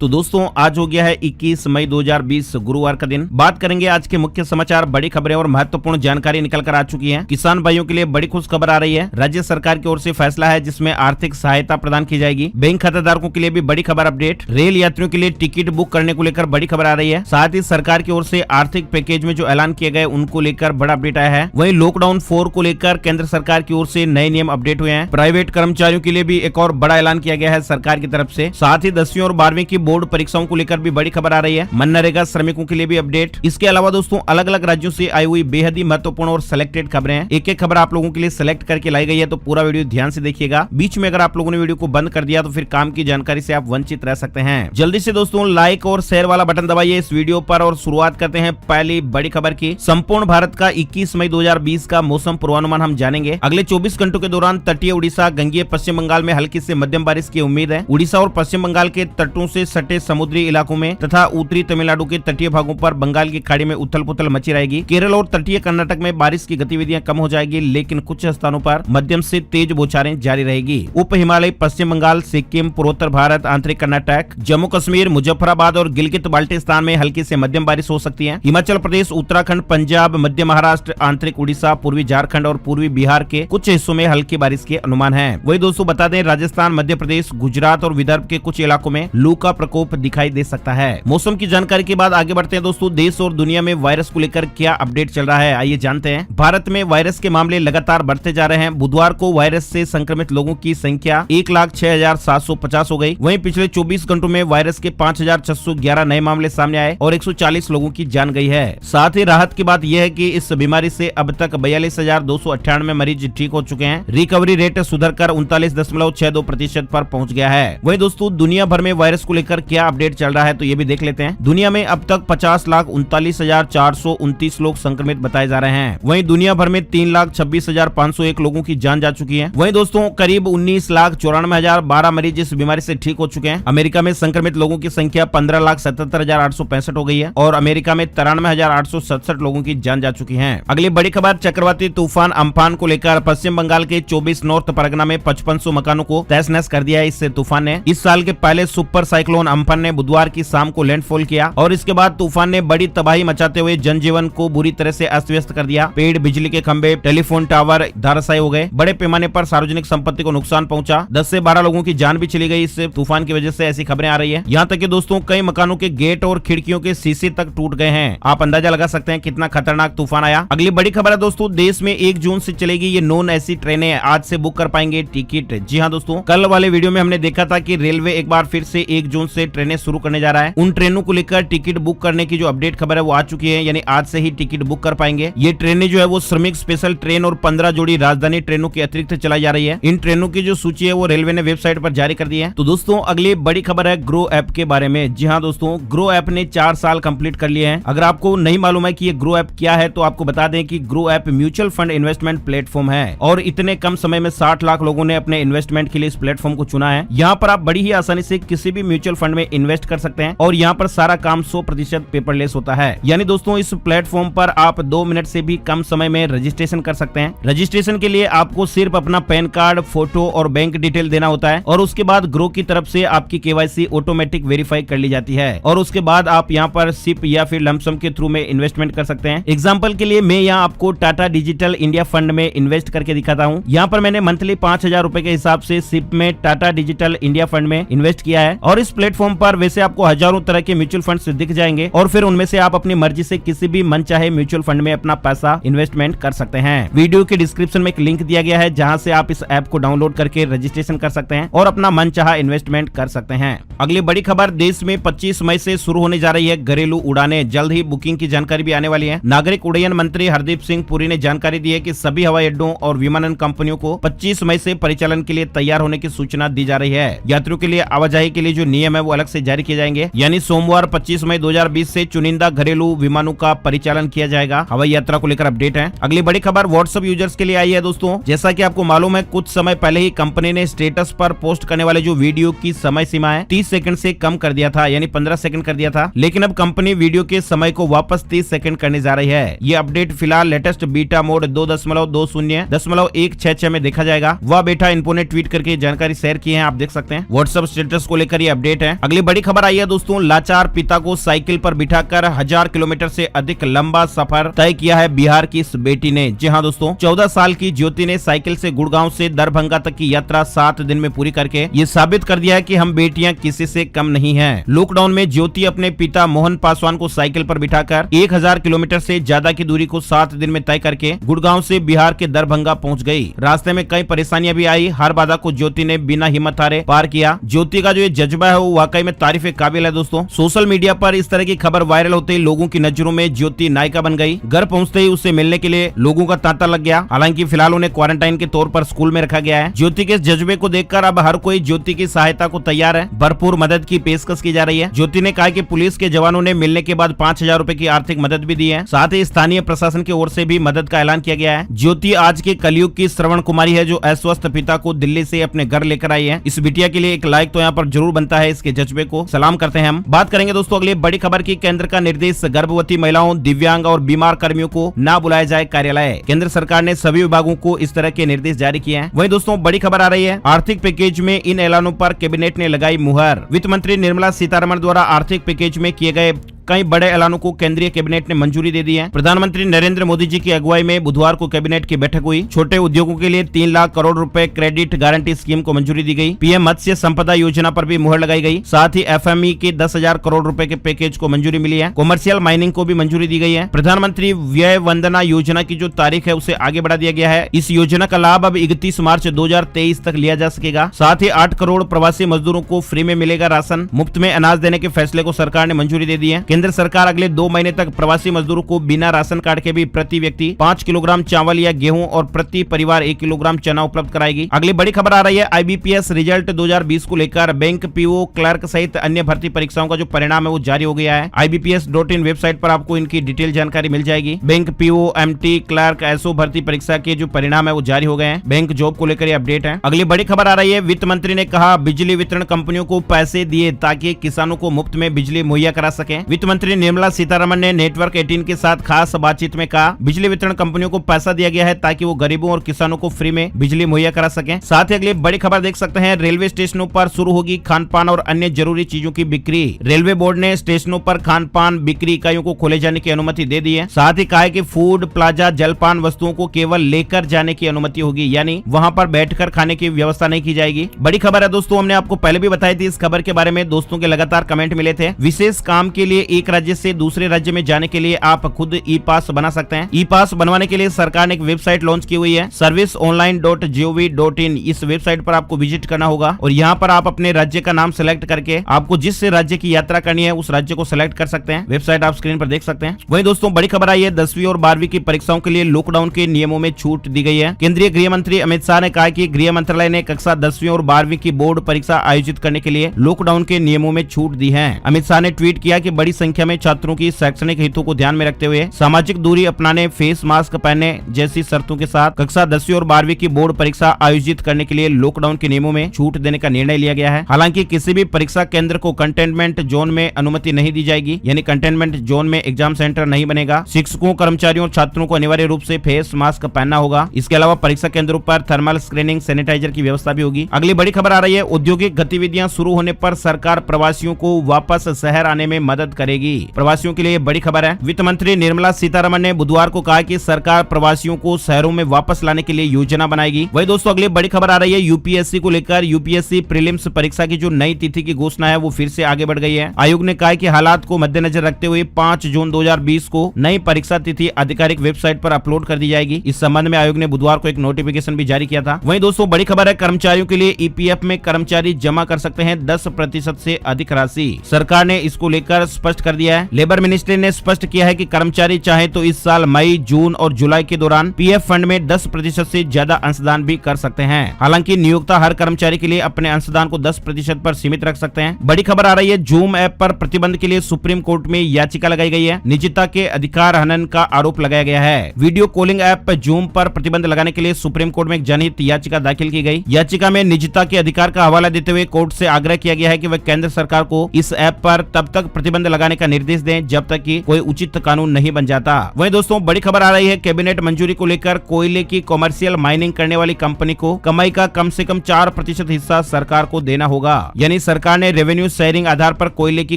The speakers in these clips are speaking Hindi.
तो दोस्तों आज हो गया है 21 मई 2020 गुरुवार का दिन। बात करेंगे आज के मुख्य समाचार, बड़ी खबरें और महत्वपूर्ण जानकारी निकल कर आ चुकी है। किसान भाइयों के लिए बड़ी खुश खबर आ रही है। राज्य सरकार की ओर से फैसला है जिसमें आर्थिक सहायता प्रदान की जाएगी। बैंक खाताधारकों के लिए भी बड़ी खबर अपडेट। रेल यात्रियों के लिए टिकट बुक करने को लेकर बड़ी खबर आ रही है। साथ ही सरकार की ओर से आर्थिक पैकेज में जो ऐलान किए गए उनको लेकर बड़ा अपडेट आया है। वहीं लॉकडाउन 4 को लेकर केंद्र सरकार की ओर से नए नियम अपडेट हुए हैं। प्राइवेट कर्मचारियों के लिए भी एक और बड़ा ऐलान किया गया है सरकार की तरफ से। साथ ही 10वीं और 12वीं की बोर्ड परीक्षाओं को लेकर भी बड़ी खबर आ रही है। मनरेगा श्रमिकों के लिए भी अपडेट। इसके अलावा दोस्तों अलग अलग राज्यों से आई हुई बेहद ही महत्वपूर्ण और सिलेक्टेड खबरें हैं। एक एक खबर आप लोगों के लिए सिलेक्ट करके लाई गई है, तो पूरा वीडियो ध्यान से देखिएगा। बीच में अगर आप लोगों ने वीडियो को बंद कर दिया तो फिर काम की जानकारी से आप वंचित रह सकते हैं। जल्दी से दोस्तों लाइक और शेयर वाला बटन दबाइए इस वीडियो पर और शुरुआत करते हैं पहली बड़ी खबर की। संपूर्ण भारत का 21 मई 2020 का मौसम पूर्वानुमान हम जानेंगे। अगले 24 घंटों के दौरान तटीय उड़ीसा, गंगेय पश्चिम बंगाल में हल्की से मध्यम बारिश की उम्मीद है। उड़ीसा और पश्चिम बंगाल के तटों से सटे समुद्री इलाकों में तथा उत्तरी तमिलनाडु के तटीय भागों पर बंगाल की खाड़ी में उथल पुथल मची रहेगी। केरल और तटीय कर्नाटक में बारिश की गतिविधियां कम हो जाएगी, लेकिन कुछ स्थानों पर मध्यम से तेज बौछारें जारी रहेगी। उप हिमालय, पश्चिम बंगाल, सिक्किम, पूर्वोत्तर भारत, आंतरिक कर्नाटक, जम्मू कश्मीर, मुजफ्फराबाद और गिलगित बाल्टिस्तान में हल्की से मध्यम बारिश हो सकती है। हिमाचल प्रदेश, उत्तराखंड, पंजाब, मध्य महाराष्ट्र, आंतरिक उड़ीसा, पूर्वी झारखंड और पूर्वी बिहार के कुछ हिस्सों में हल्की बारिश के अनुमान है। वही दोस्तों बता दें राजस्थान, मध्य प्रदेश, गुजरात और विदर्भ के कुछ इलाकों में लू का प्रकोप दिखाई दे सकता है। मौसम की जानकारी के बाद आगे बढ़ते हैं दोस्तों। देश और दुनिया में वायरस को लेकर क्या अपडेट चल रहा है आइए जानते हैं। भारत में वायरस के मामले लगातार बढ़ते जा रहे हैं। बुधवार को वायरस से संक्रमित लोगों की संख्या 1,06,750 हो गई। वहीं पिछले 24 घंटों में वायरस के 5,611 नए मामले सामने आए और 140 लोगों की जान गई है। साथ ही राहत की बात यह है कि इस बीमारी से अब तक 42,298 मरीज ठीक हो चुके हैं। रिकवरी रेट सुधरकर 39.62% पर पहुंच गया है। वहीं दोस्तों दुनिया भर में वायरस को लेकर क्या अपडेट चल रहा है तो ये भी देख लेते हैं। दुनिया में अब तक 50,39,429 लोग संक्रमित बताए जा रहे हैं। वहीं दुनिया भर में 3,26,501 लोगों की जान जा चुकी है। वहीं दोस्तों करीब 19,94,012 मरीज इस बीमारी से ठीक हो चुके हैं। अमेरिका में संक्रमित लोगों की संख्या 15,77,865 हो गई है और अमेरिका में 93,867 लोगों की जान जा चुकी है। अगली बड़ी खबर चक्रवाती तूफान अम्फान को लेकर। पश्चिम बंगाल के 24 नॉर्थ परगना में 5500 मकानों को तहस नहस कर दिया है इस तूफान ने। इस साल के पहले सुपर साइक्लोन अम्फान ने बुधवार की शाम को लैंडफॉल किया और इसके बाद तूफान ने बड़ी तबाही मचाते हुए जनजीवन को बुरी तरह से अस्त व्यस्त कर दिया। पेड़, बिजली के खंभे, टेलीफोन टावर धराशायी हो गए। बड़े पैमाने पर सार्वजनिक संपत्ति को नुकसान पहुंचा। 10 से 12 लोगों की जान भी चली गई इस तूफान की वजह से, ऐसी खबरें आ रही है। यहाँ तक कि दोस्तों कई मकानों के गेट और खिड़कियों के शीशे तक टूट गए हैं। आप अंदाजा लगा सकते हैं कितना खतरनाक तूफान आया। अगली बड़ी खबर है दोस्तों, देश में 1 जून से चलेगी ये नॉन एसी ट्रेनें। आज से बुक कर पाएंगे टिकट। जी हाँ दोस्तों, कल वाले वीडियो में हमने देखा था कि रेलवे एक बार फिर से 1 जून से ट्रेनें शुरू करने जा रहा है। उन ट्रेनों को लेकर टिकट बुक करने की जो अपडेट खबर है वो आ चुकी है, यानी आज से ही टिकट बुक कर पाएंगे। ये ट्रेनें जो है वो श्रमिक स्पेशल ट्रेन और 15 जोड़ी राजधानी ट्रेनों के अतिरिक्त चलाई जा रही है। इन ट्रेनों की जो सूची है वो रेलवे ने वेबसाइट पर जारी कर दी है। तो दोस्तों अगली बड़ी खबर है ग्रो ऐप के बारे में। जी हाँ दोस्तों, ग्रो ऐप ने 4 साल कंप्लीट कर लिए हैं। अगर आपको नहीं मालूम है कि ये ग्रो ऐप क्या है तो आपको बता दें कि grow app mutual fund investment platform है और इतने कम समय में 60 लाख लोगों ने अपने इन्वेस्टमेंट के लिए इस प्लेटफॉर्म को चुना है। यहाँ पर आप बड़ी ही आसानी से किसी भी म्यूचुअल फंड में इन्वेस्ट कर सकते हैं और यहाँ पर सारा काम 100% पेपरलेस होता है। यानी दोस्तों इस प्लेटफॉर्म पर आप 2 मिनट से भी कम समय में रजिस्ट्रेशन कर सकते हैं। रजिस्ट्रेशन के लिए आपको सिर्फ अपना पैन कार्ड, फोटो और बैंक डिटेल देना होता है और उसके बाद ग्रो की तरफ से आपकी केवाईसी ऑटोमेटिक वेरीफाई कर ली जाती है और उसके बाद आप यहाँ पर सिप या फिर लमसम के थ्रू में इन्वेस्टमेंट कर सकते हैं। एग्जाम्पल के लिए मैं यहाँ आपको टाटा डिजिटल इंडिया फंड में इन्वेस्ट करके दिखाता हूँ। यहाँ पर मैंने मंथली 5,000 रुपए के हिसाब से सिप में टाटा डिजिटल इंडिया फंड में इन्वेस्ट किया है और इस प्लेटफॉर्म पर वैसे आपको हजारों तरह के म्यूचुअल फंड्स दिख जाएंगे और फिर उनमें से आप अपनी मर्जी से किसी भी मनचाहे म्यूचुअल फंड में अपना पैसा इन्वेस्टमेंट कर सकते हैं। वीडियो के डिस्क्रिप्शन में एक लिंक दिया गया है जहां से आप इस ऐप को डाउनलोड करके रजिस्ट्रेशन कर सकते हैं और अपना मनचाहा इन्वेस्टमेंट कर सकते हैं। अगली बड़ी खबर, देश में 25 मई से शुरू होने जा रही है घरेलू उड़ानें। जल्द ही बुकिंग की जानकारी भी आने वाली है। नागरिक उड्डयन मंत्री हरदीप सिंह पुरी ने जानकारी दी है कि सभी हवाई अड्डों और विमानन कंपनियों को 25 मई से परिचालन के लिए तैयार होने की सूचना दी जा रही है। यात्रियों के लिए आवाजाही के लिए जो नियम है वो अलग से जारी किए जाएंगे। यानी सोमवार 25 मई 2020 से चुनिंदा घरेलू विमानों का परिचालन किया जाएगा। हवाई यात्रा को लेकर अपडेट है। अगली बड़ी खबर व्हाट्सएप यूजर्स के लिए आई है दोस्तों। जैसा कि आपको मालूम है कुछ समय पहले ही कंपनी ने स्टेटस पर पोस्ट करने वाले जो वीडियो की समय सीमा है 30 सेकंड से कम कर दिया था, यानी 15 सेकंड कर दिया था। लेकिन अब कंपनी वीडियो के समय को वापस 30 सेकंड करने जा रही है। ये अपडेट फिलहाल लेटेस्ट बीटा मोड 2.20.166 में देखा जाएगा। वह बेटा इन्फो ने ट्वीट करके जानकारी शेयर की है, आप देख सकते हैं। व्हाट्सएप स्टेटस को लेकर ये अपडेट है। हैं। अगली बड़ी खबर आई है दोस्तों, लाचार पिता को साइकिल पर बिठाकर 1000 किलोमीटर से अधिक लंबा सफर तय किया है बिहार की इस बेटी ने। जी हाँ दोस्तों, 14 साल की ज्योति ने साइकिल से गुड़गांव से दरभंगा तक की यात्रा 7 दिन में पूरी करके ये साबित कर दिया है कि हम बेटियां किसी से कम नहीं हैं। लॉकडाउन में ज्योति अपने पिता मोहन पासवान को साइकिल पर बिठाकर 1000 किलोमीटर से ज्यादा की दूरी को 7 दिन में तय करके गुड़गांव से बिहार के दरभंगा पहुंच गई। रास्ते में कई परेशानियां भी आई, हर बाधा को ज्योति ने बिना हिम्मत हारे पार किया। ज्योति का जो ये जज्बा है वो वाकई में तारीफ काबिल है दोस्तों। सोशल मीडिया पर इस तरह की खबर वायरल होते ही लोगों की नजरों में ज्योति नायिका बन गई। घर पहुंचते ही उससे मिलने के लिए लोगों का तांता लग गया। हालांकि फिलहाल उन्हें क्वारंटाइन के तौर पर स्कूल में रखा गया है। ज्योति के इस जज्बे को देखकर अब हर कोई ज्योति की सहायता को तैयार है। भरपूर मदद की पेशकश की जा रही है। ज्योति ने कहा कि पुलिस के जवानों ने मिलने के बाद 5000 रुपए की आर्थिक मदद भी दी है। साथ ही स्थानीय प्रशासन की ओर से भी मदद का ऐलान किया गया है। ज्योति आज के कलयुग की श्रवण कुमारी है जो अस्वस्थ पिता को दिल्ली से अपने घर लेकर आई है। इस बिटिया के लिए एक लाइक तो यहाँ पर जरूर बनता है। इसके जज्बे को सलाम करते हैं हम। बात करेंगे दोस्तों अगली बड़ी खबर की। केंद्र का निर्देश, गर्भवती महिलाओं, दिव्यांग और बीमार कर्मियों को न बुलाया जाए कार्यालय। केंद्र सरकार ने सभी विभागों को इस तरह के निर्देश जारी किए हैं। वहीं दोस्तों बड़ी खबर आ रही है, आर्थिक पैकेज में इन ऐलानों पर कैबिनेट ने लगाई मुहर। वित्त मंत्री निर्मला सीतारमण द्वारा आर्थिक पैकेज में किए गए कई बड़े ऐलानों को केंद्रीय कैबिनेट ने मंजूरी दे दी है। प्रधानमंत्री नरेंद्र मोदी जी की अगुवाई में बुधवार को कैबिनेट की बैठक हुई। छोटे उद्योगों के लिए 3 लाख करोड़ रुपए क्रेडिट गारंटी स्कीम को मंजूरी दी गई। पीएम मत्स्य संपदा योजना पर भी मुहर लगाई गई। साथ ही एफएमई के 10,000 करोड़ रुपए के पैकेज को मंजूरी मिली है। कॉमर्शियल माइनिंग को भी मंजूरी दी गई है। प्रधानमंत्री व्यय वंदना योजना की जो तारीख है उसे आगे बढ़ा दिया गया है। इस योजना का लाभ अब 31 मार्च 2023 तक लिया जा सकेगा। साथ ही 8 करोड़ प्रवासी मजदूरों को फ्री में मिलेगा राशन। मुफ्त में अनाज देने के फैसले को सरकार ने मंजूरी दे दी है। केंद्र सरकार अगले 2 महीने तक प्रवासी मजदूरों को बिना राशन कार्ड के भी प्रति व्यक्ति 5 किलोग्राम चावल या गेहूं और प्रति परिवार 1 किलोग्राम चना उपलब्ध कराएगी। अगली बड़ी खबर आ रही है, आईबीपीएस रिजल्ट 2020 को लेकर बैंक, पीओ, क्लर्क सहित अन्य भर्ती परीक्षाओं का जो परिणाम है वो जारी हो गया है। IBPS.in वेबसाइट पर आपको इनकी डिटेल जानकारी मिल जाएगी। Bank, PO, MT, clerk, SO भर्ती परीक्षा के जो परिणाम है वो जारी हो गए हैं। बैंक जॉब को लेकर अपडेट है। अगली बड़ी खबर आ रही है, वित्त मंत्री ने कहा बिजली वितरण कंपनियों को पैसे दिए ताकि किसानों को मुफ्त में बिजली मुहैया करा सके। वित्त मंत्री निर्मला सीतारमण ने नेटवर्क 18 के साथ खास बातचीत में कहा बिजली वितरण कंपनियों को पैसा दिया गया है ताकि वो गरीबों और किसानों को फ्री में बिजली मुहैया करा सकें। साथ ही अगली बड़ी खबर देख सकते हैं, रेलवे स्टेशनों पर शुरू होगी खान पान और अन्य जरूरी चीजों की बिक्री। रेलवे बोर्ड ने स्टेशनों पर खान पान बिक्री इकाइयों को खोले जाने की अनुमति दे दी है। साथ ही कहा है कि फूड प्लाजा जलपान वस्तुओं को केवल लेकर जाने की अनुमति होगी, यानी वहां पर बैठकर खाने की व्यवस्था नहीं की जाएगी। बड़ी खबर है दोस्तों, हमने आपको पहले भी बताई थी इस खबर के बारे में। दोस्तों के लगातार कमेंट मिले थे। विशेष काम के लिए एक राज्य से दूसरे राज्य में जाने के लिए आप खुद ई पास बना सकते हैं। ई पास बनवाने के लिए सरकार ने एक वेबसाइट लॉन्च की हुई है, serviceonline.gov.in। इस वेबसाइट पर आपको विजिट करना होगा और यहाँ पर आप अपने राज्य का नाम सेलेक्ट करके आपको जिस राज्य की यात्रा करनी है उस राज्य को सेलेक्ट कर सकते हैं। वेबसाइट आप स्क्रीन पर देख सकते हैं। वहीं दोस्तों बड़ी खबर आई है, 10वीं और 12वीं की परीक्षाओं के लिए लॉकडाउन के नियमों में छूट दी गई है। केंद्रीय गृह मंत्री अमित शाह ने कहा कि गृह मंत्रालय ने कक्षा 10वीं और 12वीं की बोर्ड परीक्षा आयोजित करने के लिए लॉकडाउन के नियमों में छूट दी है। अमित शाह ने ट्वीट किया कि बड़ी संख्या में छात्रों की शैक्षणिक हितों को ध्यान में रखते हुए सामाजिक दूरी अपनाने, फेस मास्क पहनने जैसी शर्तों के साथ कक्षा 10वीं और 12वीं की बोर्ड परीक्षा आयोजित करने के लिए लॉकडाउन के नियमों में छूट देने का निर्णय लिया गया है। हालांकि किसी भी परीक्षा केंद्र को कंटेनमेंट जोन में अनुमति नहीं दी जाएगी, यानी कंटेनमेंट जोन में एग्जाम सेंटर नहीं बनेगा। शिक्षकों, कर्मचारियों और छात्रों को अनिवार्य रूप से फेस मास्क पहनना होगा। इसके अलावा परीक्षा केंद्रों पर थर्मल स्क्रीनिंग, सैनिटाइजर की व्यवस्था भी होगी। अगली बड़ी खबर आ रही है, औद्योगिक गतिविधियां शुरू होने पर सरकार प्रवासियों को वापस शहर आने में मदद करेगी। प्रवासियों के लिए बड़ी खबर है। वित्त मंत्री निर्मला सीतारमण ने बुधवार को कहा कि सरकार प्रवासियों को शहरों में वापस लाने के लिए योजना बनाएगी। वही दोस्तों अगली बड़ी खबर आ रही है, यूपीएससी को लेकर। यूपीएससी प्रीलिम्स परीक्षा की जो नई तिथि की घोषणा है वो फिर से आगे बढ़ गई है। आयोग ने कहा कि हालात को मद्देनजर रखते हुए 5 जून 2020 को नई परीक्षा तिथि आधिकारिक वेबसाइट पर अपलोड कर दी जाएगी। इस संबंध में आयोग ने बुधवार को एक नोटिफिकेशन भी जारी किया था। वहीं दोस्तों बड़ी खबर है, कर्मचारियों के लिए ईपीएफ में कर्मचारी जमा कर सकते हैं 10% से अधिक राशि। सरकार ने इसको लेकर स्पष्ट कर दिया है। लेबर मिनिस्ट्री ने स्पष्ट किया है कि कर्मचारी चाहे तो इस साल मई, जून और जुलाई के दौरान पीएफ फंड में 10% से ज्यादा अंशदान भी कर सकते हैं। हालांकि नियोक्ता हर कर्मचारी के लिए अपने अंशदान को 10% पर सीमित रख सकते हैं। बड़ी खबर आ रही है, जूम ऐप पर प्रतिबंध के लिए सुप्रीम कोर्ट में याचिका लगाई गई है। निजता के अधिकार हनन का आरोप लगाया गया है। वीडियो कॉलिंग ऐप जूम पर प्रतिबंध लगाने के लिए सुप्रीम कोर्ट में एक जनहित याचिका दाखिल की गई। याचिका में निजता के अधिकार का हवाला देते हुए कोर्ट से आग्रह किया गया है कि वह केंद्र सरकार को इस ऐप पर तब तक प्रतिबंध लगाने लगाने का निर्देश दें जब तक कि कोई उचित कानून नहीं बन जाता। वहीं दोस्तों बड़ी खबर आ रही है, कैबिनेट मंजूरी को लेकर कोयले की कॉमर्शियल माइनिंग करने वाली कंपनी को कमाई का कम से कम 4% हिस्सा सरकार को देना होगा। यानी सरकार ने रेवेन्यू शेयरिंग आधार पर कोयले की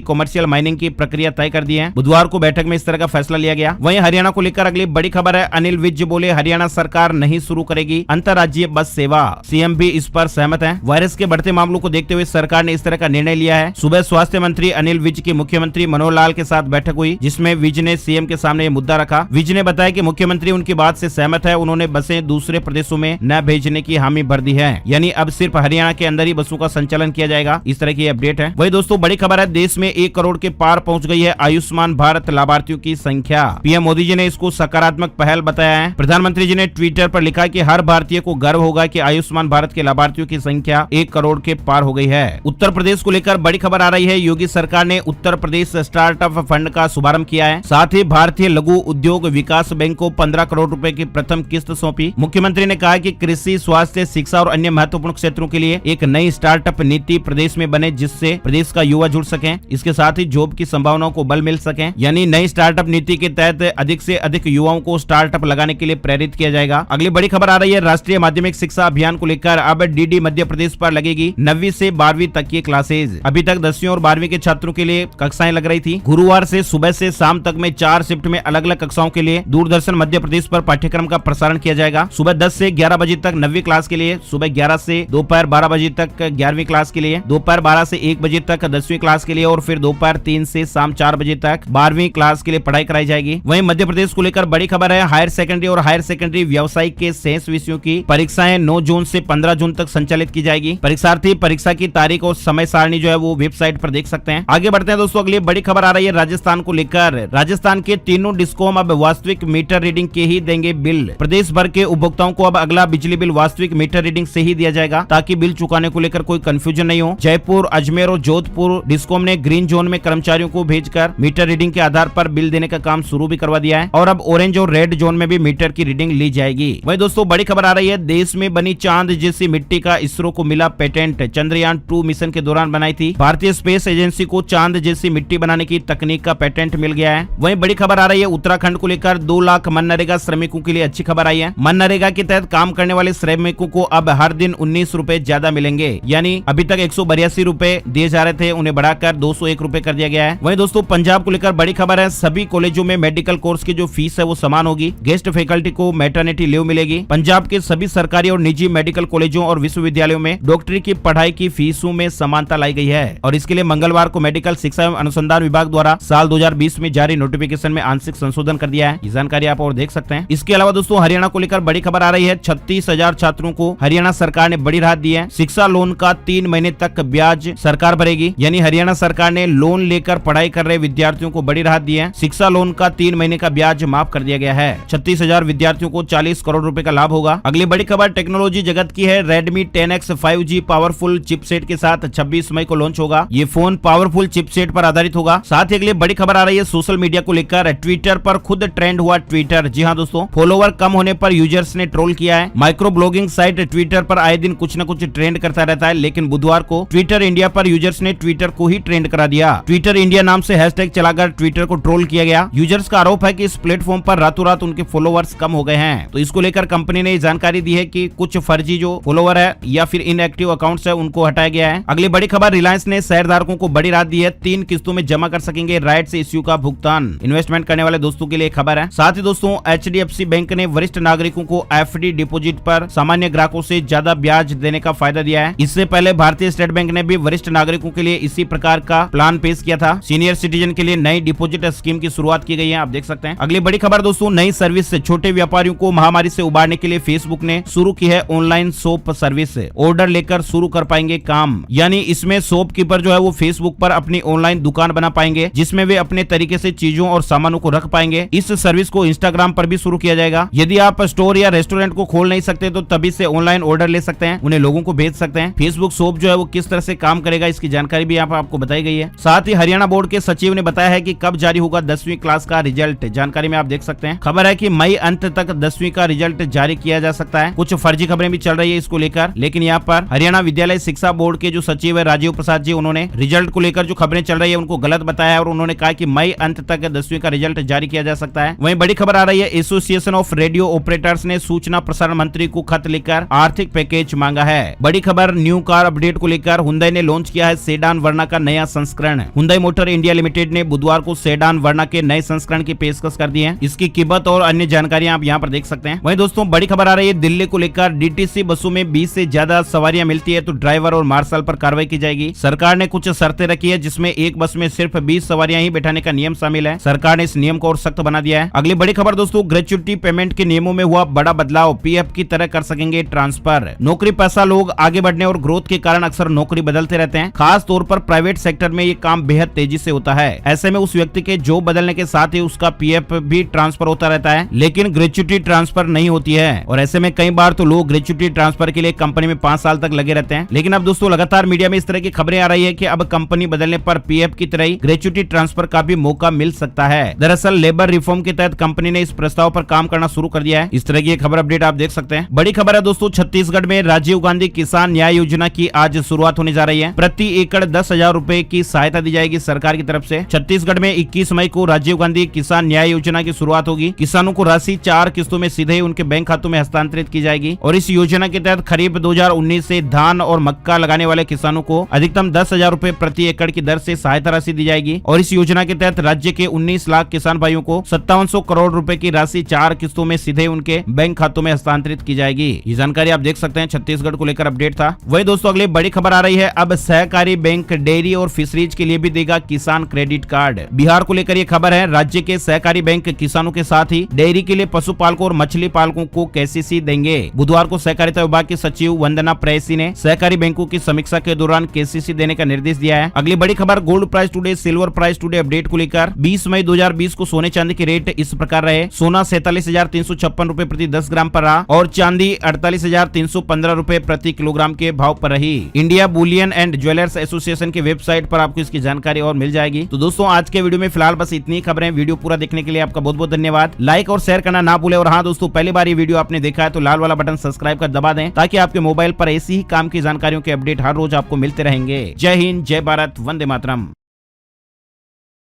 कॉमर्शियल माइनिंग की प्रक्रिया तय कर दी है। बुधवार को बैठक में इस तरह का फैसला लिया गया। वहीं हरियाणा को लेकर अगली बड़ी खबर है, अनिल विज बोले हरियाणा सरकार नहीं शुरू करेगी अंतर्राज्यीय बस सेवा। सीएम भी इस पर सहमत है। वायरस के बढ़ते मामलों को देखते हुए सरकार ने इस तरह का निर्णय लिया है। सुबह स्वास्थ्य मंत्री अनिल विज की मुख्यमंत्री मनोहर लाल के साथ बैठक हुई, जिसमें विज ने सीएम के सामने ये मुद्दा रखा। विज ने बताया कि मुख्यमंत्री उनकी बात से सहमत है। उन्होंने बसें दूसरे प्रदेशों में न भेजने की हामी भर दी है, यानी अब सिर्फ हरियाणा के अंदर ही बसों का संचालन किया जाएगा। इस तरह की अपडेट है। वही दोस्तों बड़ी खबर है, देश में 1 करोड़ के पार पहुंच गई है आयुष्मान भारत लाभार्थियों की संख्या। पीएम मोदी जी ने इसको सकारात्मक पहल बताया है। प्रधानमंत्री जी ने ट्विटर पर लिखा कि हर भारतीय को गर्व होगा कि आयुष्मान भारत के लाभार्थियों की संख्या 1 करोड़ के पार हो गई है। उत्तर प्रदेश को लेकर बड़ी खबर आ रही है, योगी सरकार ने उत्तर प्रदेश स्टार्टअप फंड का शुभारंभ किया है। साथ ही भारतीय लघु उद्योग विकास बैंक को 15 करोड़ रुपए की प्रथम किस्त सौंपी। मुख्यमंत्री ने कहा कि कृषि, स्वास्थ्य, शिक्षा और अन्य महत्वपूर्ण क्षेत्रों के लिए एक नई स्टार्टअप नीति प्रदेश में बने, जिससे प्रदेश का युवा जुड़ सके। इसके साथ ही जॉब की संभावनाओं को बल मिल सके। यानी नई स्टार्टअप नीति के तहत अधिक से अधिक युवाओं को स्टार्टअप लगाने के लिए प्रेरित किया जाएगा। अगली बड़ी खबर आ रही है, राष्ट्रीय माध्यमिक शिक्षा अभियान को लेकर अब डीडी मध्य प्रदेश पर लगेगी 9वीं से 12वीं तक की क्लासेज। अभी तक 10वीं और 12वीं के छात्रों के लिए कक्षाएं लग रही थी। गुरुवार से सुबह से शाम तक में 4 शिफ्ट में अलग अलग कक्षाओं के लिए दूरदर्शन मध्य प्रदेश पर पाठ्यक्रम का प्रसारण किया जाएगा। सुबह 10 से 11 बजे तक 9वीं क्लास के लिए, सुबह 11 से दोपहर 12 बजे तक 11वीं क्लास के लिए, दोपहर 12 से 1 बजे तक 10वीं क्लास के लिए और फिर दोपहर 3 से शाम 4 बजे तक 12वीं क्लास के लिए पढ़ाई कराई जाएगी। वहीं मध्य प्रदेश को लेकर बड़ी खबर है, हायर सेकेंडरी और हायर सेकेंडरी व्यावसायिक के शेष विषयों की परीक्षाएं 9 जून से 15 जून तक संचालित की जाएगी। परीक्षार्थी परीक्षा की तारीख और समय सारणी जो है वो वेबसाइट पर देख सकते हैं। आगे बढ़ते हैं दोस्तों, अगली बड़ी खबर आ रही है राजस्थान को लेकर। राजस्थान के तीनों डिस्कॉम अब वास्तविक मीटर रीडिंग के ही देंगे बिल। प्रदेश भर के उपभोक्ताओं को अब अगला बिजली बिल वास्तविक मीटर रीडिंग से ही दिया जाएगा, ताकि बिल चुकाने को लेकर कोई कंफ्यूजन नहीं हो। जयपुर, अजमेर और जोधपुर डिस्कॉम ने ग्रीन जोन में कर्मचारियों को भेजकर मीटर रीडिंग के आधार पर बिल देने का काम शुरू भी करवा दिया है और अब ऑरेंज और रेड जोन में भी मीटर की रीडिंग ली जाएगी। वही दोस्तों बड़ी खबर आ रही है, देश में बनी चांद जैसी मिट्टी का इसरो को मिला पेटेंट। चंद्रयान 2 मिशन के दौरान बनाई थी भारतीय स्पेस एजेंसी को चांद जैसी मिट्टी बनाने की तकनीक का पेटेंट मिल गया है। वहीं बड़ी खबर आ रही है, उत्तराखंड को लेकर 2 लाख मनरेगा श्रमिकों के लिए अच्छी खबर आई है। मनरेगा के तहत काम करने वाले श्रमिकों को अब हर दिन 19 रुपए ज्यादा मिलेंगे। यानी अभी तक 182 रुपए दिए जा रहे थे, उन्हें बढ़ाकर 201 रुपए कर दिया गया है। वहीं दोस्तों पंजाब को लेकर बड़ी खबर है, सभी कॉलेजों में मेडिकल कोर्स की जो फीस है वो समान होगी। गेस्ट फैकल्टी को मैटरनिटी लीव मिलेगी। पंजाब के सभी सरकारी और निजी मेडिकल कॉलेजों और विश्वविद्यालयों में डॉक्टरी की पढ़ाई की फीसों में समानता लाई गई है और इसके लिए मंगलवार को मेडिकल शिक्षा एवं अनुसंधान विभाग द्वारा साल 2020 में जारी नोटिफिकेशन में आंशिक संशोधन कर दिया है। ये जानकारी आप और देख सकते हैं। इसके अलावा दोस्तों हरियाणा को लेकर बड़ी खबर आ रही है, 36,000 छात्रों को हरियाणा सरकार ने बड़ी राहत दी है। शिक्षा लोन का 3 महीने तक ब्याज सरकार भरेगी। यानी हरियाणा सरकार ने लोन लेकर पढ़ाई कर रहे विद्यार्थियों को बड़ी राहत दी है। शिक्षा लोन का 3 महीने का ब्याज माफ कर दिया गया है। 36,000 विद्यार्थियों को 40 करोड़ रुपए का लाभ होगा। अगली बड़ी खबर टेक्नोलॉजी जगत की है, Redmi 10X 5G powerful chipset के साथ 26 मई को लॉन्च होगा। ये फोन पावरफुल चिपसेट पर आधारित होगा। साथ ही अगली बड़ी खबर आ रही है सोशल मीडिया को लेकर, ट्विटर पर खुद ट्रेंड हुआ ट्विटर। जी हाँ दोस्तों, फॉलोवर कम होने पर यूजर्स ने ट्रोल किया है। माइक्रो ब्लॉगिंग साइट ट्विटर पर आए दिन कुछ न कुछ ट्रेंड करता रहता है, लेकिन बुधवार को ट्विटर इंडिया पर यूजर्स ने ट्विटर को ही ट्रेंड करा दिया। ट्विटर इंडिया नाम से हैशटैग चलाकर ट्विटर को ट्रोल किया गया। यूजर्स का आरोप है कि इस प्लेटफॉर्म पर रातों रात उनके फॉलोवर्स कम हो गए हैं। तो इसको लेकर कंपनी ने जानकारी दी है कि कुछ फर्जी जो फॉलोवर है या फिर इनएक्टिव अकाउंट्स है उनको हटाया गया है। अगली बड़ी खबर, रिलायंस ने शेयरधारकों को बड़ी राहत दी है। 3 किस्तों में जमा कर सकेंगे राइट्स इश्यू का भुगतान। इन्वेस्टमेंट करने वाले दोस्तों के लिए खबर है। साथ ही दोस्तों HDFC बैंक ने वरिष्ठ नागरिकों को FD डिपॉजिट पर सामान्य ग्राहकों से ज्यादा ब्याज देने का फायदा दिया है। इससे पहले भारतीय स्टेट बैंक ने भी वरिष्ठ नागरिकों के लिए इसी प्रकार का प्लान पेश किया था। सीनियर सिटीजन के लिए नई डिपॉजिट स्कीम की शुरुआत की गई है, आप देख सकते हैं। अगली बड़ी खबर दोस्तों, नई सर्विस से छोटे व्यापारियों को महामारी से उबारने के लिए फेसबुक ने शुरू की है ऑनलाइन शॉप सर्विस। ऑर्डर लेकर शुरू कर पाएंगे काम। यानी इसमें शॉपकीपर जो है वो फेसबुक पर अपनी ऑनलाइन दुकान बना पाएंगे, जिसमें वे अपने तरीके से चीजों और सामानों को रख पाएंगे। इस सर्विस को इंस्टाग्राम पर भी शुरू किया जाएगा। यदि आप स्टोर या रेस्टोरेंट को खोल नहीं सकते तो तभी से ऑनलाइन ऑर्डर ले सकते हैं, उन्हें लोगों को भेज सकते हैं। फेसबुक शॉप जो है वो किस तरह से काम करेगा इसकी जानकारी भी यहाँ पर आपको बताई गई है। साथ ही हरियाणा बोर्ड के सचिव ने बताया है कि कब जारी होगा 10वीं क्लास का रिजल्ट। जानकारी में आप देख सकते हैं। खबर है कि मई अंत तक 10वीं का रिजल्ट जारी किया जा सकता है। कुछ फर्जी खबरें भी चल रही है इसको लेकर, लेकिन यहाँ पर हरियाणा विद्यालय शिक्षा बोर्ड के जो सचिव है राजीव प्रसाद जी, उन्होंने रिजल्ट को लेकर जो खबरें चल रही है उनको गलत गलत बताया है और उन्होंने कहा कि मई अंत तक 10वीं का रिजल्ट जारी किया जा सकता है। वहीं बड़ी खबर आ रही है, एसोसिएशन ऑफ रेडियो ऑपरेटर्स ने सूचना प्रसारण मंत्री को खत लिखकर आर्थिक पैकेज मांगा है। बड़ी खबर न्यू कार अपडेट को लेकर हुंडई ने लॉन्च किया है सेडान वर्ना का नया संस्करण। हुंडई मोटर इंडिया लिमिटेड ने बुधवार को सेडान वर्ना के नए संस्करण की पेशकश कर दी है। इसकी कीमत और अन्य जानकारियां आप यहां पर देख सकते हैं। वहीं दोस्तों बड़ी खबर आ रही है, दिल्ली को लेकर डीटीसी बसों में 20 से ज्यादा सवारियां मिलती है तो ड्राइवर और मार्शल पर कार्रवाई की जाएगी। सरकार ने कुछ शर्तें रखी है जिसमें एक बस में सिर्फ 20 सवारियां ही बैठाने का नियम शामिल है। सरकार ने इस नियम को और सख्त बना दिया है। अगली बड़ी खबर दोस्तों, ग्रेच्युटी पेमेंट के नियमों में हुआ बड़ा बदलाव, पीएफ की तरह कर सकेंगे ट्रांसफर। नौकरी पेशा लोग आगे बढ़ने और ग्रोथ के कारण अक्सर नौकरी बदलते रहते हैं। खास तौर पर प्राइवेट सेक्टर में ये काम बेहद तेजी से होता है। ऐसे में उस व्यक्ति के जॉब बदलने के साथ ही उसका पीएफ भी ट्रांसफर होता रहता है, लेकिन ग्रेच्युटी ट्रांसफर नहीं होती है। और ऐसे में कई बार तो लोग ग्रेच्युटी ट्रांसफर के लिए कंपनी में 5 साल तक लगे रहते हैं। लेकिन अब दोस्तों लगातार मीडिया में इस तरह की खबरें आ रही है कि अब कंपनी बदलने पर पीएफ की तरह ही ग्रेच्युटी ट्रांसफर का भी मौका मिल सकता है। दरअसल लेबर रिफॉर्म के तहत कंपनी ने इस प्रस्ताव पर काम करना शुरू कर दिया है। इस तरह की खबर अपडेट आप देख सकते हैं। बड़ी खबर है दोस्तों, छत्तीसगढ़ में राजीव गांधी किसान न्याय योजना की आज शुरुआत होने जा रही है। प्रति एकड़ 10,000 रुपए की सहायता दी जाएगी सरकार की तरफ से। छत्तीसगढ़ में 21 मई को राजीव गांधी किसान न्याय योजना की शुरुआत होगी। किसानों को राशि 4 किस्तों में सीधे उनके बैंक खातों में हस्तांतरित की जाएगी और इस योजना के तहत खरीफ 2019 से धान और मक्का लगाने वाले किसानों को अधिकतम 10,000 रुपए प्रति एकड़ की दर से सहायता राशि दी जाएगी। और इस योजना के तहत राज्य के 19 लाख किसान भाइयों को 5700 करोड़ रुपए की राशि 4 किस्तों में सीधे उनके बैंक खातों में हस्तांतरित की जाएगी। ये जानकारी आप देख सकते हैं, छत्तीसगढ़ को लेकर अपडेट था। वही दोस्तों अगली बड़ी खबर आ रही है, अब सहकारी बैंक डेयरी और फिशरीज के लिए भी देगा किसान क्रेडिट कार्ड। बिहार को लेकर ये खबर है, राज्य के सहकारी बैंक किसानों के साथ ही डेयरी के लिए पशुपालकों और मछली पालकों को केसीसी देंगे। बुधवार को सहकारिता विभाग की सचिव वंदना प्रेयसी ने सहकारी बैंकों की समीक्षा के दौरान केसीसी देने का निर्देश दिया है। अगली बड़ी खबर gold price today silver price today update को लेकर 20 मई 2020 को सोने चांदी के रेट इस प्रकार रहे। सोना 47,356 रुपए प्रति 10 ग्राम पर रहा और चांदी 48,315 रुपए प्रति किलोग्राम के भाव पर रही। India Boolean and jewellers association की वेबसाइट पर आपको इसकी जानकारी और मिल जाएगी। तो दोस्तों आज के वीडियो में फिलहाल बस इतनी खबरें। वीडियो पूरा देखने के लिए आपका बहुत बहुत धन्यवाद। लाइक और शेयर करना ना भूले। और हाँ दोस्तों, पहली बार ये वीडियो आपने देखा है तो लाल वाला बटन सब्सक्राइब कर दबा दें ताकि आपके मोबाइल पर ऐसी ही काम की जानकारियों के अपडेट हर रोज आपको मिलते रहेंगे। जय हिंद, जय भारत, वंदे मातरम।